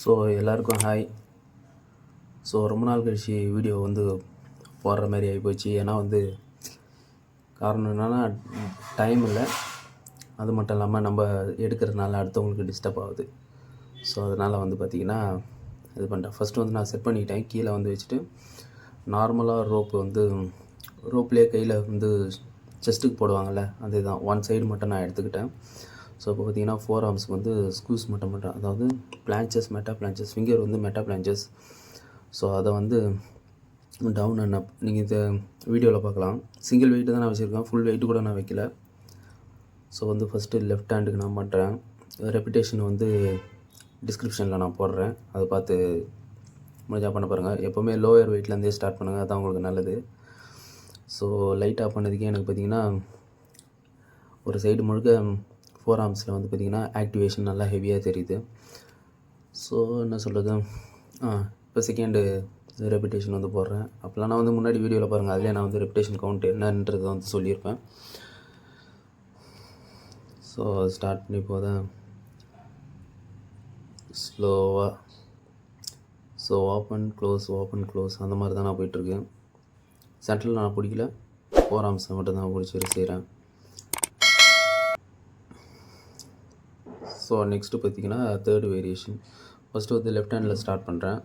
So எல்லாருக்கும் hi. So ரொம்ப நாள் கழிச்சு வீடியோ வந்து போடுற மாதிரி ஆகிப்போச்சு. ஏன்னா வந்து காரணம் என்னென்னா டைம் இல்லை, அது மட்டும் இல்லாமல் நம்ம எடுக்கிறதுனால அடுத்தவங்களுக்கு டிஸ்டர்ப் ஆகுது. ஸோ அதனால் வந்து பார்த்திங்கன்னா இது பண்ணிட்டேன். ஃபஸ்ட்டு வந்து நான் செட் பண்ணிக்கிட்டேன். கீழே வந்து வச்சுட்டு நார்மலாக ரோப்பு வந்து ரோப்லேயே கையில் வந்து செஸ்ட்டுக்கு போடுவாங்கள்ல, அதுதான் ஒன் சைடு மட்டும் நான் எடுத்துக்கிட்டேன். ஸோ இப்போ பார்த்திங்கன்னா ஃபோர் ஆர்ம்ஸ்க்கு வந்து ஸ்கூஸ் மட்டும் அதாவது பிளான்ச்சஸ், மெட்டா பிளான்ச்சஸ், ஃபிங்கர் வந்து மெட்டா பிளான்ச்சஸ். ஸோ அதை வந்து டவுன் அண்ட் அப் நீங்கள் இதை வீடியோவில் பார்க்கலாம். சிங்கிள் வெயிட்டு தான் நான் வச்சுருக்கேன், ஃபுல் வெயிட்டு கூட நான் வைக்கல. ஸோ வந்து ஃபஸ்ட்டு லெஃப்ட் ஹேண்டுக்கு நான் பண்ணுறேன். ரெப்பிட்டேஷன் வந்து டிஸ்கிரிப்ஷனில் நான் போடுறேன், அதை பார்த்து முடிஞ்சால் பண்ண பாருங்கள். எப்போவுமே லோயர் வெயிட்லேருந்தே ஸ்டார்ட் பண்ணுங்கள், அதுதான் உங்களுக்கு நல்லது. ஸோ லைட் ஆஃப் பண்ணதுக்கே எனக்கு பார்த்திங்கன்னா ஒரு சைடு முழுக்க ஃபோர் ஆர்ம்ஸில் வந்து பார்த்திங்கன்னா ஆக்டிவேஷன் நல்லா ஹெவியாக தெரியுது. ஸோ என்ன சொல்கிறது, இப்போ செகண்டு ரெப்பிட்டேஷன் வந்து போடுறேன். அப்போலாம் நான் வந்து முன்னாடி வீடியோவில் பாருங்கள், அதிலே நான் வந்து ரெப்பிட்டேஷன் கவுண்ட் என்னன்றதை வந்து சொல்லியிருப்பேன். ஸோ ஸ்டார்ட் பண்ணி போதேன் ஸ்லோவாக. ஸோ ஓப்பன் க்ளோஸ் அந்த மாதிரி தான் நான் போயிட்டுருக்கேன். சென்ட்ரல் நான் பிடிக்கல, ஃபோர் ஆர்ம்ஸை மட்டும் தான் பிடிச்சி செய்கிறேன். ஸோ நெக்ஸ்ட்டு பார்த்திங்கன்னா தேர்டு வேரியேஷன். ஃபஸ்ட்டு வந்து லெஃப்ட் ஹேண்டில் ஸ்டார்ட் பண்ணுறேன்.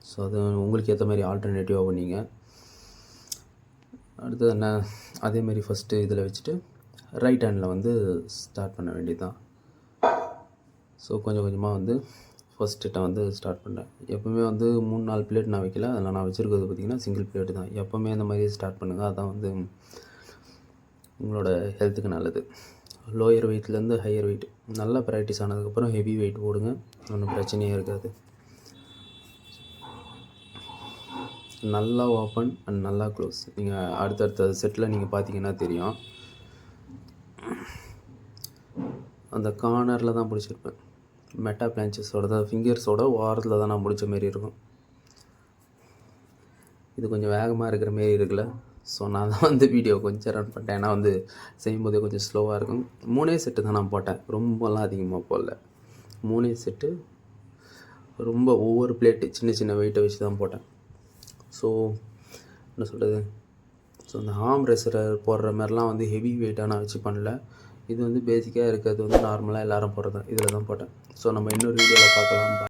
ஸோ அது உங்களுக்கு ஏற்ற மாதிரி ஆல்டர்னேட்டிவாக பண்ணிங்க. அடுத்தது என்ன, அதேமாதிரி ஃபஸ்ட்டு இதில் வச்சுட்டு ரைட் ஹேண்டில் வந்து ஸ்டார்ட் பண்ண வேண்டியது தான். ஸோ கொஞ்சம் கொஞ்சமாக வந்து ஃபஸ்ட்டு வந்து ஸ்டார்ட் பண்ணேன். எப்போவுமே வந்து 3-4 பிளேட் நான் வைக்கல, அதில் நான் வச்சுருக்கிறது பார்த்திங்கன்னா சிங்கிள் பிளேட்டு தான். எப்போவுமே அந்த மாதிரி ஸ்டார்ட் பண்ணுங்கள், அதுதான் வந்து உங்களோட ஹெல்த்துக்கு நல்லது. லோயர் வெயிட்லேருந்து ஹையர் வெயிட் நல்லா ப்ராக்டிஸ் ஆனதுக்கப்புறம் ஹெவி வெயிட் போடுங்க, ஒன்றும் பிரச்சனையே இருக்காது. நல்லா ஓப்பன் அண்ட் நல்லா க்ளோஸ். நீங்கள் அடுத்தடுத்த செட்டில் நீங்கள் பார்த்தீங்கன்னா தெரியும், அந்த கார்னரில் தான் பிடிச்சிருப்பேன். மெட்டா பிளான்ச்சஸோட தான் ஃபிங்கர்ஸோட ஓரத்தில் தான் நான் பிடிச்ச மாரி இருக்கும். இது கொஞ்சம் வேகமாக இருக்கிற மாரி இருக்குல்ல. ஸோ நான் தான் வந்து வீடியோ கொஞ்சம் ரன் பண்ணிட்டேன், ஏன்னா வந்து செய்யும்போதே கொஞ்சம் ஸ்லோவாக இருக்கும். 3 செட்டு தான் நான் போட்டேன், ரொம்பலாம் அதிகமாக போடல. 3 செட்டு ரொம்ப ஒவ்வொரு பிளேட்டு சின்ன சின்ன வெயிட்டை வச்சு தான் போட்டேன். ஸோ என்ன சொல்கிறது, ஸோ அந்த ஆர்ம் ரெஸ்லர் போடுற மாதிரிலாம் வந்து ஹெவி வெயிட்டாக நான் வச்சு பண்ணல. இது வந்து பேசிக்காக இருக்கிறது வந்து நார்மலாக எல்லோரும் போடுறது தான், இதில் தான் போட்டேன். ஸோ நம்ம இன்னொரு வீடியோவில் பார்க்கலாம்.